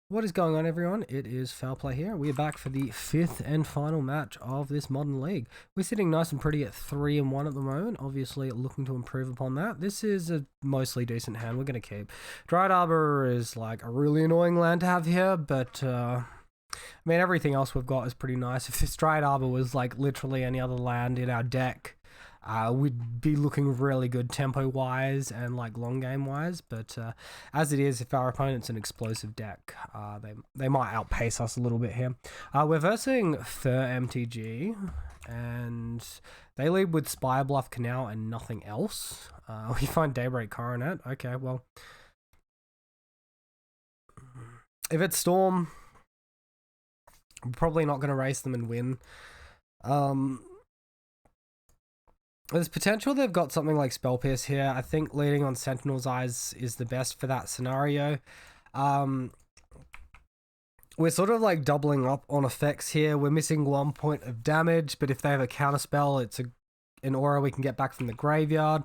What is going on, everyone? It is Foul Play here. We are back for the fifth and final match of this modern league. We're sitting nice and pretty at 3-1 at the moment, obviously looking to improve upon that. This is a mostly decent hand we're going to keep. Dried Arbor is like a really annoying land to have here, but I mean, everything else we've got is pretty nice. If this Dried Arbor was like literally any other land in our deck, we'd be looking really good tempo-wise and like long game-wise, but as it is, if our opponent's an explosive deck, they might outpace us a little bit here. We're versing Fur MTG, and they lead with Spire Bluff Canal and nothing else. We find Daybreak Coronet. Okay, well, if it's Storm, I'm probably not going to race them and win. There's potential they've got something like Spell Pierce here. I think leading on Sentinel's Eyes is the best for that scenario. We're sort of like doubling up on effects here. We're missing 1 point of damage, but if they have a counterspell, it's an aura we can get back from the graveyard.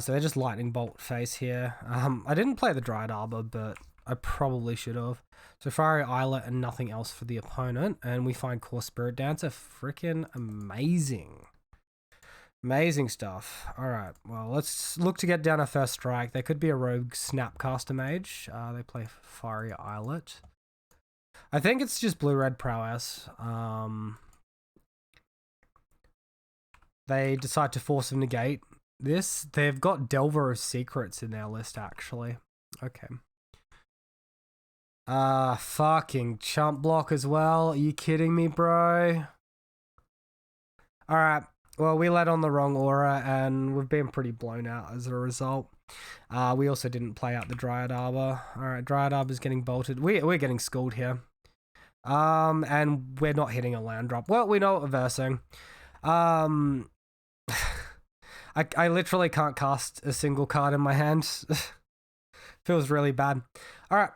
So they're just Lightning Bolt face here. I didn't play the Dried Arbor, but I probably should have. So Fiery Islet and nothing else for the opponent, and we find Core Spirit Dancer. Freaking amazing. Amazing stuff. Alright, well, let's look to get down our first strike. They could be a rogue Snapcaster Mage. They play Fiery Islet. I think it's just blue-red prowess. They decide to force and negate this. They've got Delver of Secrets in their list, actually. Okay. Fucking chump block as well. Are you kidding me, bro? Alright. Well, we let on the wrong aura, and we've been pretty blown out as a result. We also didn't play out the Dryad Arbor. Alright, Dryad Arbor's getting bolted. We're getting schooled here. And we're not hitting a land drop. Well, we know what we're versing. I literally can't cast a single card in my hand. Feels really bad. Alright.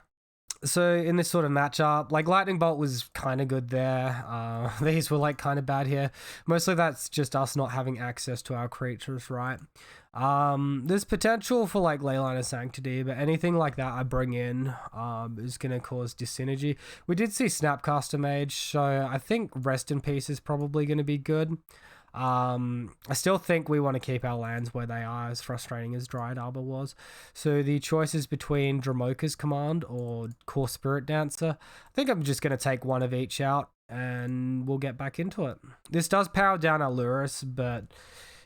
So in this sort of matchup, like Lightning Bolt was kind of good there. These were like kind of bad here. Mostly that's just us not having access to our creatures, right? There's potential for like Leyline of Sanctity, but anything like that I bring in is going to cause dyssynergy. We did see Snapcaster Mage, so I think Rest in Peace is probably going to be good. I still think we want to keep our lands where they are, as frustrating as Dried Arbor was. So the choice is between Dramoka's Command or Core Spirit Dancer. I think I'm just going to take one of each out and we'll get back into it. This does power down Aluris, but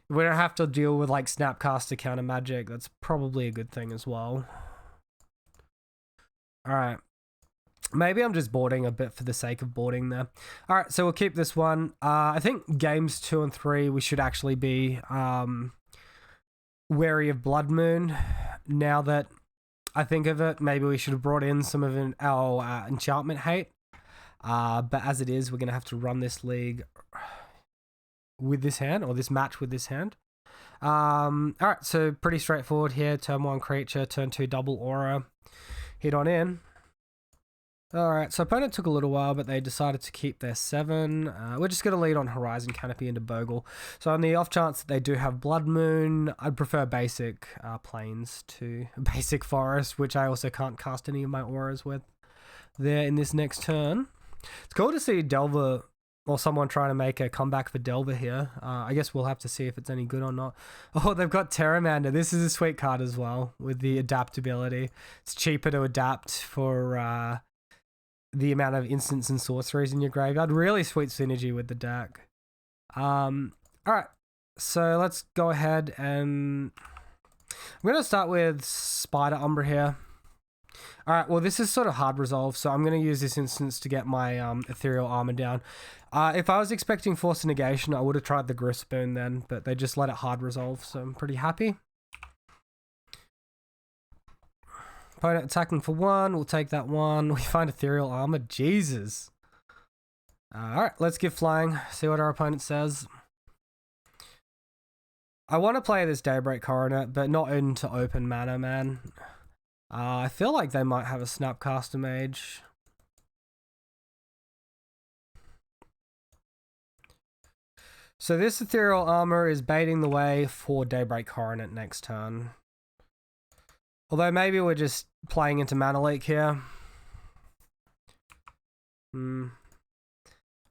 we don't have to deal with like Snapcaster counter magic. That's probably a good thing as well. Alright. Maybe I'm just boarding a bit for the sake of boarding there. Alright, so we'll keep this one. I think games 2 and 3, we should actually be wary of Blood Moon. Now that I think of it, maybe we should have brought in some of our enchantment hate. But as it is, we're going to have to run this league with this hand, or this match with this hand. Alright, so pretty straightforward here. Turn 1 creature, turn 2 double aura. Hit on in. Alright, so opponent took a little while, but they decided to keep their 7. We're just going to lead on Horizon Canopy into Bogle. So on the off chance that they do have Blood Moon, I'd prefer basic plains to basic forest, which I also can't cast any of my auras with there in this next turn. It's cool to see Delver, or someone trying to make a comeback for Delver here. I guess we'll have to see if it's any good or not. Oh, they've got Terramander. This is a sweet card as well, with the adaptability. It's cheaper to adapt for the amount of instants and sorceries in your graveyard. Really sweet synergy with the deck. Alright, so let's go ahead and I'm going to start with Spider Umbra here. Alright, well this is sort of hard resolve, so I'm going to use this instance to get my Ethereal Armor down. If I was expecting Force of Negation, I would have tried the Grist Spoon then, but they just let it hard resolve, so I'm pretty happy. Opponent attacking for 1, we'll take that 1. We find Ethereal Armor, Jesus. Alright, let's give flying, see what our opponent says. I want to play this Daybreak Coronet, but not into open mana, man. I feel like they might have a Snapcaster Mage. So this Ethereal Armor is baiting the way for Daybreak Coronet next turn. Although maybe we're just playing into Mana Leak here.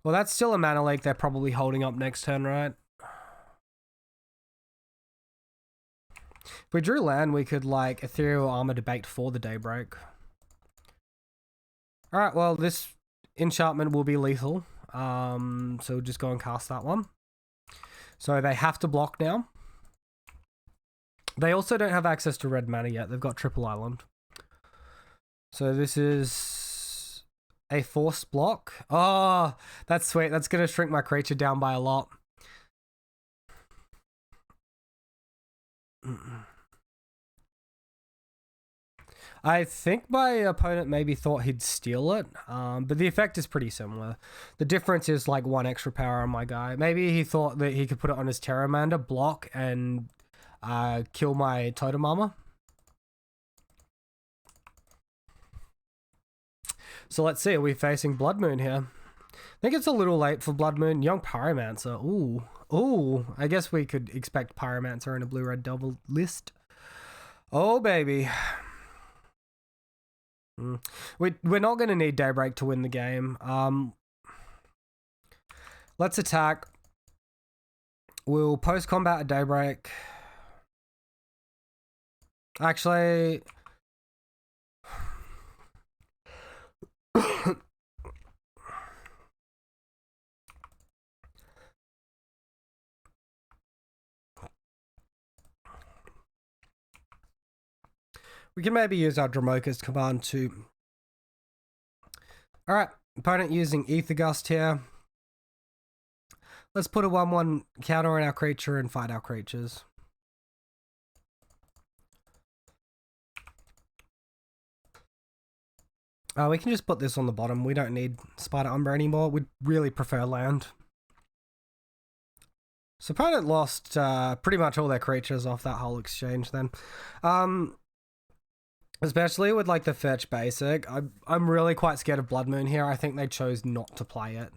Well, that's still a mana leak they're probably holding up next turn, right? If we drew land, we could, like, Ethereal Armor Debate for the Daybreak. Alright, well, this enchantment will be lethal. So we'll just go and cast that one. So they have to block now. They also don't have access to red mana yet. They've got Triple Island. So this is a forced block. Oh, that's sweet. That's going to shrink my creature down by a lot. I think my opponent maybe thought he'd steal it, but the effect is pretty similar. The difference is like 1 extra power on my guy. Maybe he thought that he could put it on his Terramander, block, and kill my Totem Armor. So let's see, are we facing Blood Moon here? I think it's a little late for Blood Moon. Young Pyromancer. Ooh. I guess we could expect Pyromancer in a blue-red double list. Oh, baby. We're not going to need Daybreak to win the game. Let's attack. We'll post-combat at Daybreak. Actually... we can maybe use our Dromoka's command too. Alright, opponent using Ether Gust here. Let's put a 1/1 counter on our creature and fight our creatures. We can just put this on the bottom. We don't need Spider Umbra anymore. We'd really prefer land. So opponent lost pretty much all their creatures off that whole exchange then. Especially with like the fetch basic. I'm really quite scared of Blood Moon here. I think they chose not to play it.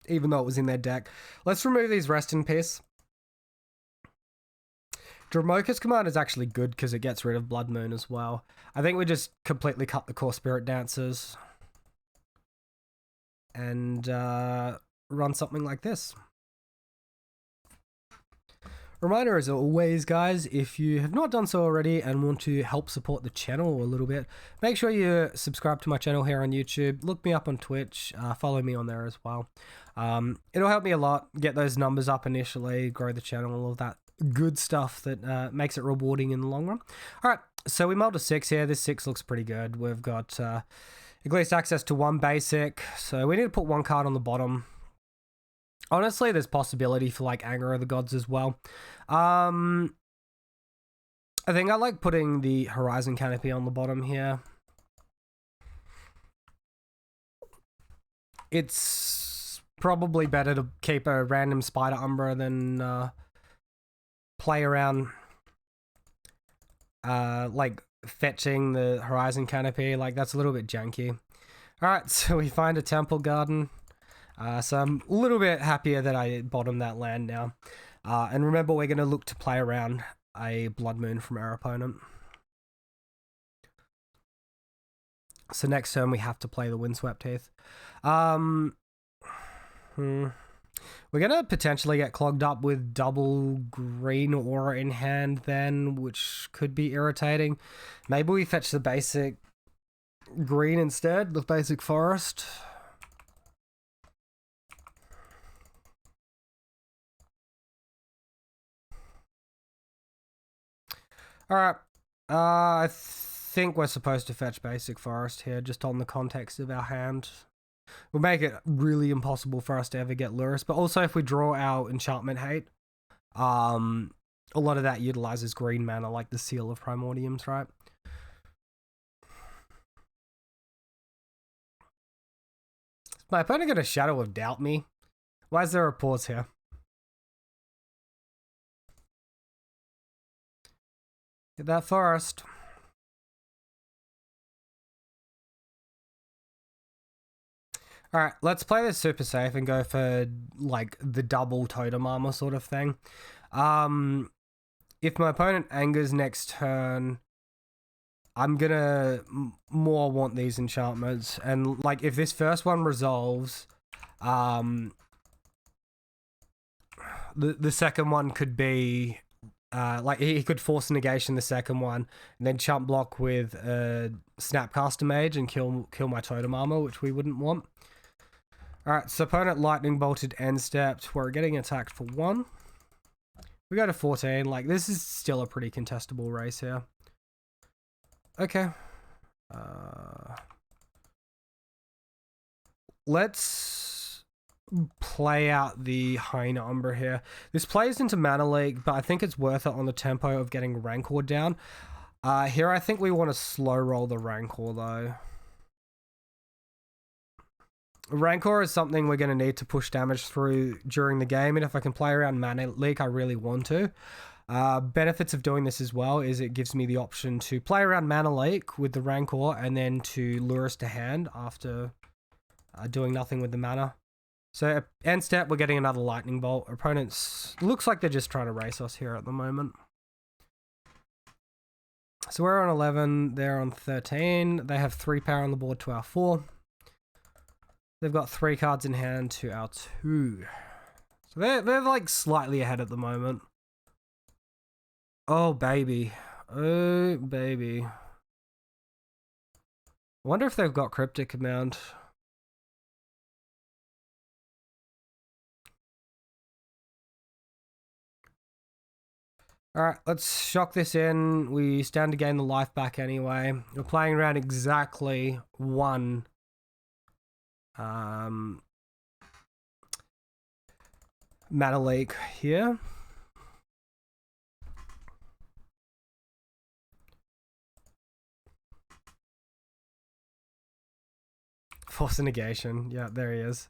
Even though it was in their deck. Let's remove these Rest in Peace. Dromoka's command is actually good because it gets rid of Blood Moon as well. I think we just completely cut the core Spirit Dancers. And run something like this. Reminder as always, guys, if you have not done so already and want to help support the channel a little bit, make sure you subscribe to my channel here on YouTube. Look me up on Twitch. Follow me on there as well. It'll help me a lot, get those numbers up initially, grow the channel, all of that good stuff that makes it rewarding in the long run. All right, so we mulled a 6 here. This 6 looks pretty good. We've got at least access to 1 basic, so we need to put 1 card on the bottom. Honestly, there's possibility for like Anger of the Gods as well. I think I like putting the Horizon Canopy on the bottom here. It's probably better to keep a random Spider Umbra than play around like fetching the Horizon Canopy. Like that's a little bit janky. Alright, so we find a Temple Garden. So I'm a little bit happier that I bottomed that land now. And remember, we're going to look to play around a Blood Moon from our opponent. So next turn we have to play the Windswept Heath. We're going to potentially get clogged up with double green aura in hand then, which could be irritating. Maybe we fetch the basic green instead, the basic forest. Alright, I think we're supposed to fetch basic forest here, just on the context of our hand. We'll make it really impossible for us to ever get Lurrus, but also if we draw our enchantment hate, a lot of that utilizes green mana, like the Seal of Primordiums, right? Is my opponent got a Shadow of Doubt me? Why is there a pause here? Get that forest. Alright, let's play this super safe and go for, like, the double totem armor sort of thing. If my opponent angers next turn, I'm gonna more want these enchantments, and like if this first one resolves, the second one could be like he could force negation the second one, and then chump block with a Snapcaster Mage and kill my totem armor, which we wouldn't want. All right, so opponent lightning bolted end stepped. We're getting attacked for 1. We go to 14. Like this is still a pretty contestable race here. Okay. Let's play out the Hyena Umbra here. This plays into Mana Leak, but I think it's worth it on the tempo of getting Rancor down. Here I think we want to slow roll the Rancor though. Rancor is something we're going to need to push damage through during the game, and if I can play around Mana Leak, I really want to. Benefits of doing this as well is it gives me the option to play around Mana Leak with the Rancor and then to lure us to hand after doing nothing with the mana. So end step, we're getting another Lightning Bolt. Opponents looks like they're just trying to race us here at the moment. So we're on 11, they're on 13. They have 3 power on the board to our 4. They've got 3 cards in hand to our 2. So they're like slightly ahead at the moment. Oh, baby. Oh, baby. I wonder if they've got Cryptic Command. Alright, let's shock this in. We stand to gain the life back anyway. We're playing around exactly 1 Mana Leak here. Force a negation. Yeah, there he is.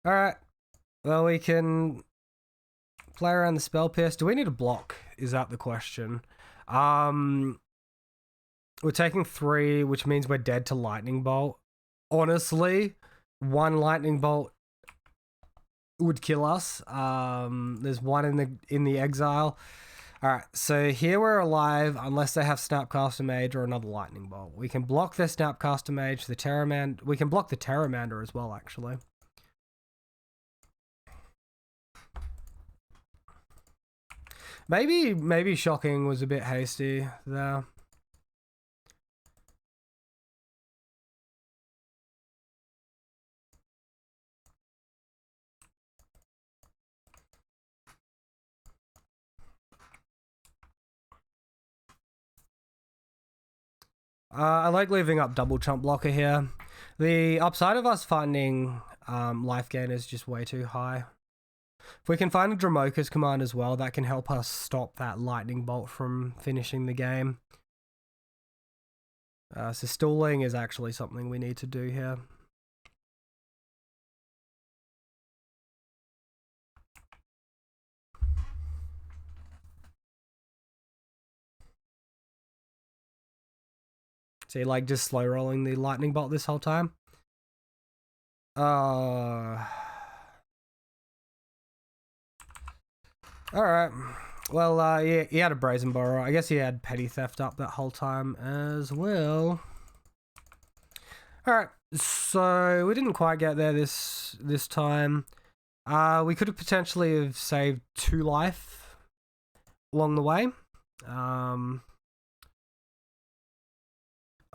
Alright. Well, we can play around the Spell Pierce. Do we need a block? Is that the question? We're taking 3, which means we're dead to Lightning Bolt. Honestly, 1 Lightning Bolt would kill us. There's 1 in the exile. Alright, so here we're alive unless they have Snapcaster Mage or another Lightning Bolt. We can block their Snapcaster Mage, the Terramander. We can block the Terramander as well, actually. Maybe shocking was a bit hasty there. I like leaving up double chump blocker here. The upside of us finding life gain is just way too high. If we can find a Dramoka's command as well, that can help us stop that Lightning Bolt from finishing the game. So stalling is actually something we need to do here. See, like just slow rolling the Lightning Bolt this whole time. Alright. Well, yeah, he had a Brazen Borrower. I guess he had Petty Theft up that whole time as well. Alright, so we didn't quite get there this time. We could have potentially have saved 2 life along the way.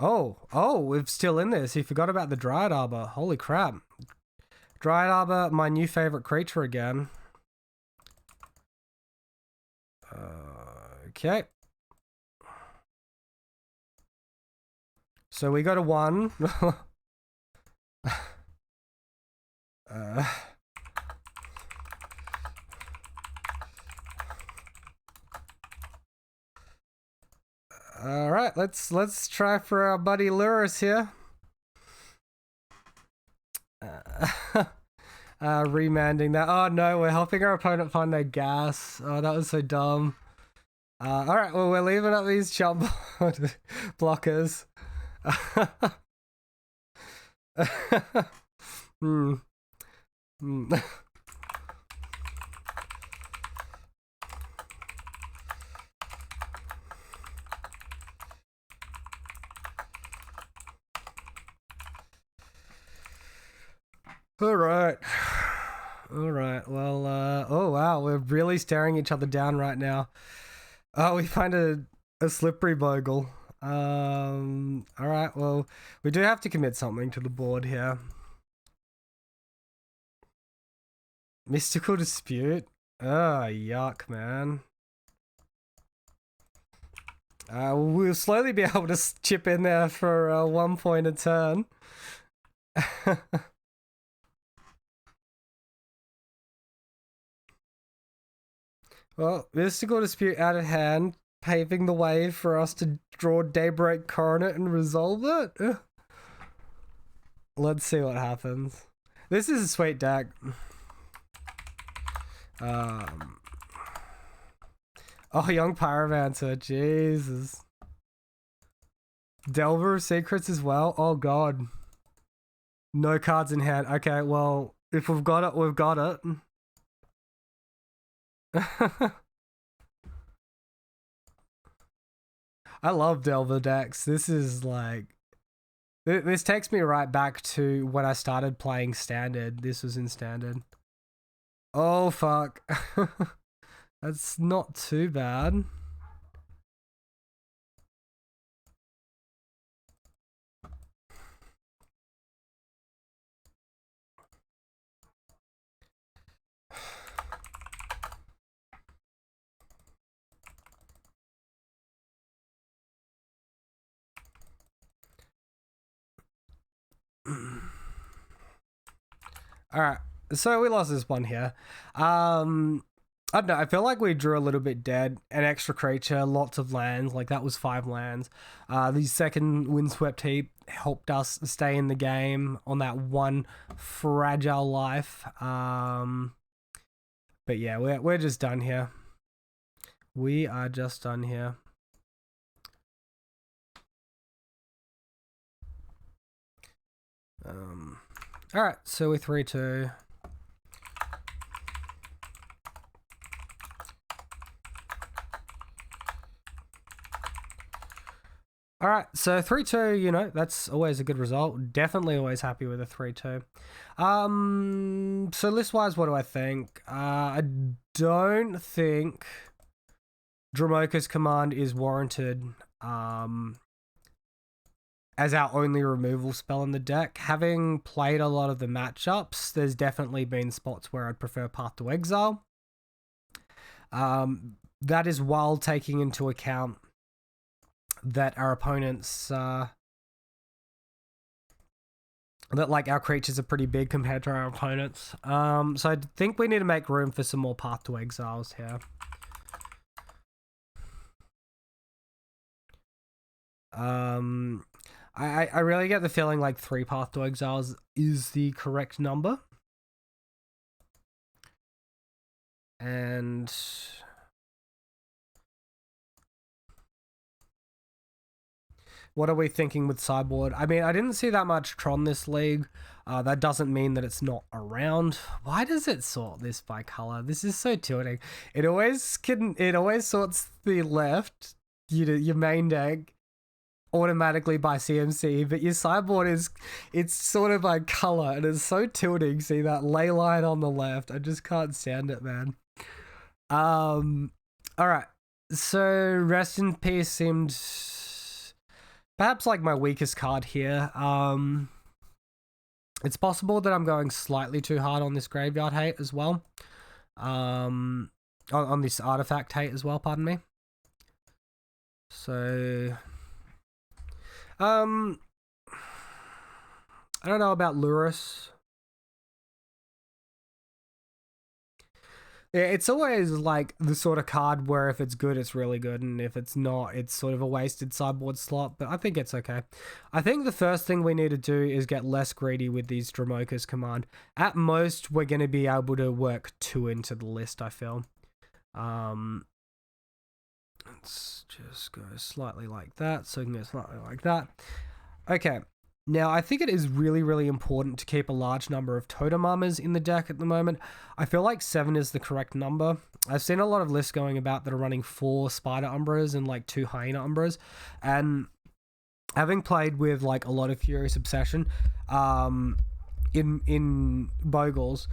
Oh, we're still in this. He forgot about the Dryad Arbor. Holy crap. Dryad Arbor, my new favorite creature again. Okay. So we go to 1. All right, let's try for our buddy Luris here. Remanding that. Oh no, we're helping our opponent find their gas. Oh, that was so dumb. All right, well, we're leaving up these chump blockers. All right. All right. Well, oh wow, we're really staring each other down right now. Oh, we find a slippery bogle. All right. Well, we do have to commit something to the board here. Mystical dispute. Oh, yuck, man. We'll slowly be able to chip in there for 1 point a turn. Well, mystical dispute out of hand, paving the way for us to draw Daybreak Coronet and resolve it. Let's see what happens. This is a sweet deck. Oh, Young Pyromancer, Jesus. Delver of Secrets as well. Oh god. No cards in hand. Okay, well, if we've got it, we've got it. I love Delver decks. This is like... This takes me right back to when I started playing Standard. This was in Standard. Oh, fuck. That's not too bad. Alright, so we lost this one here. I don't know, I feel like we drew a little bit dead. An extra creature, lots of lands, like that was 5 lands. The second Windswept Heap helped us stay in the game on that one fragile life. But yeah, we're just done here. We are just done here. Alright, so we're 3-2. Alright, so 3-2, you know, that's always a good result. Definitely always happy with a 3-2. So list-wise, what do I think? I don't think Dromoka's Command is warranted as our only removal spell in the deck. Having played a lot of the matchups, there's definitely been spots where I'd prefer Path to Exile. That is while taking into account that our opponents, that like our creatures are pretty big compared to our opponents. So I think we need to make room for some more Path to Exiles here. I really get the feeling like 3 Path to Exiles is the correct number. And what are we thinking with sideboard? I mean, I didn't see that much Tron this league. That doesn't mean that it's not around. Why does it sort this by color? This is so tilting. It always sorts the left, your main deck, automatically by CMC, but your sideboard it's sort of by color, and it's so tilting. See that ley line on the left? I just can't stand it, man. All right. So Rest in Peace seemed perhaps like my weakest card here. It's possible that I'm going slightly too hard on this graveyard hate as well. On this artifact hate as well, pardon me. So I don't know about Lurus. Yeah, it's always like the sort of card where if it's good, it's really good, and if it's not, it's sort of a wasted sideboard slot, but I think it's okay. I think the first thing we need to do is get less greedy with these Dromoka's Command. At most, we're going to be able to work 2 into the list, I feel. Let's just go slightly like that, so we can go slightly like that. Okay. Now, I think it is really, really important to keep a large number of Totem Armors in the deck at the moment. I feel like 7 is the correct number. I've seen a lot of lists going about that are running 4 Spider Umbras and like 2 Hyena Umbras. And having played with like a lot of Furious Obsession, in Bogles,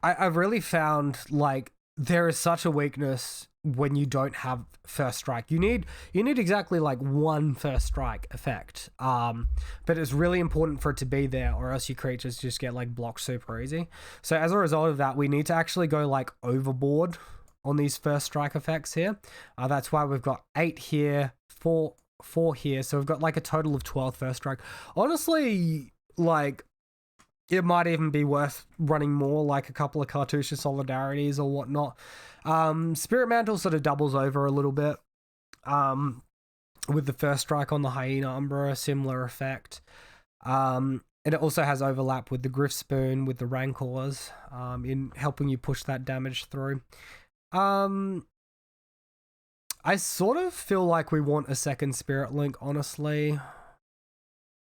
I've really found like there is such a weakness when you don't have first strike. You need exactly like one first strike effect. But it's really important for it to be there, or else your creatures just get like blocked super easy. So as a result of that, we need to actually go like overboard on these first strike effects here. That's why we've got 8 here, 4 here. So we've got like a total of 12 first strike. Honestly, like, it might even be worth running more, like a couple of Cartouche Solidarities or whatnot. Spirit Mantle sort of doubles over a little bit with the first strike on the Hyena Umbra, similar effect. And it also has overlap with the Griff Spoon, with the Rancors, in helping you push that damage through. I sort of feel like we want a second Spirit Link, honestly.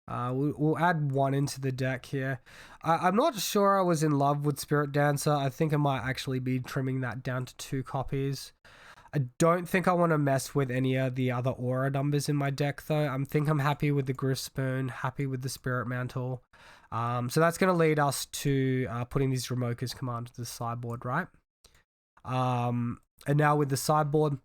We'll add 1 into the deck here. I'm not sure I was in love with Spirit Dancer. I think I might actually be trimming that down to 2 copies. I don't think I want to mess with any of the other aura numbers in my deck, though. I think I'm happy with the Griff Spoon, happy with the Spirit Mantle. So that's going to lead us to putting these Remoka's command to the sideboard, right? And now with the sideboard,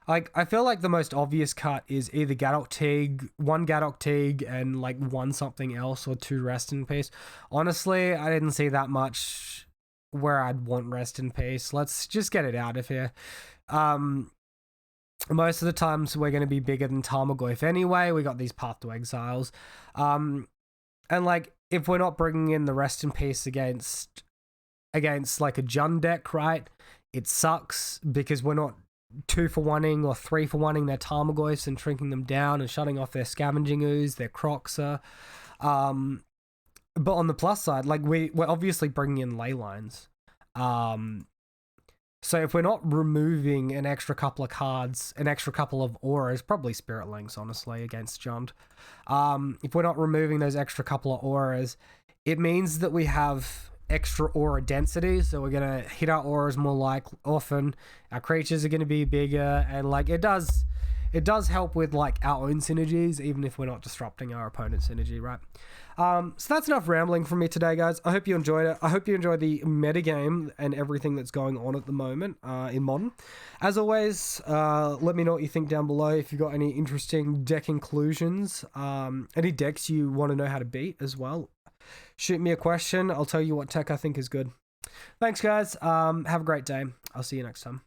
like, I feel like the most obvious cut is either Gadok Teague, 1 Gadok Teague, and like 1 something else, or 2 Rest in Peace. Honestly, I didn't see that much where I'd want Rest in Peace. Let's just get it out of here. Most of the times we're going to be bigger than Tarmogoyf anyway. We got these Path to Exiles. And like, if we're not bringing in the Rest in Peace against like a Jund deck, right? It sucks because we're not 2-for-1ing or 3-for-1ing their Tarmogoyfs and shrinking them down and shutting off their Scavenging Ooze, their Croxer. But on the plus side, like, we're obviously bringing in ley lines. So if we're not removing an extra couple of cards, an extra couple of auras, probably Spirit Links, honestly, against Jund. If we're not removing those extra couple of auras, it means that we have extra aura density, so we're gonna hit our auras more often. Our creatures are gonna be bigger, and like, it does help with like our own synergies, even if we're not disrupting our opponent's synergy, right? So that's enough rambling from me today, guys. I hope you enjoyed it. I hope you enjoyed the metagame and everything that's going on at the moment in Modern. As always, let me know what you think down below. If you've got any interesting deck inclusions, any decks you want to know how to beat as well, shoot me a question. I'll tell you what tech I think is good. Thanks, guys. Have a great day. I'll see you next time.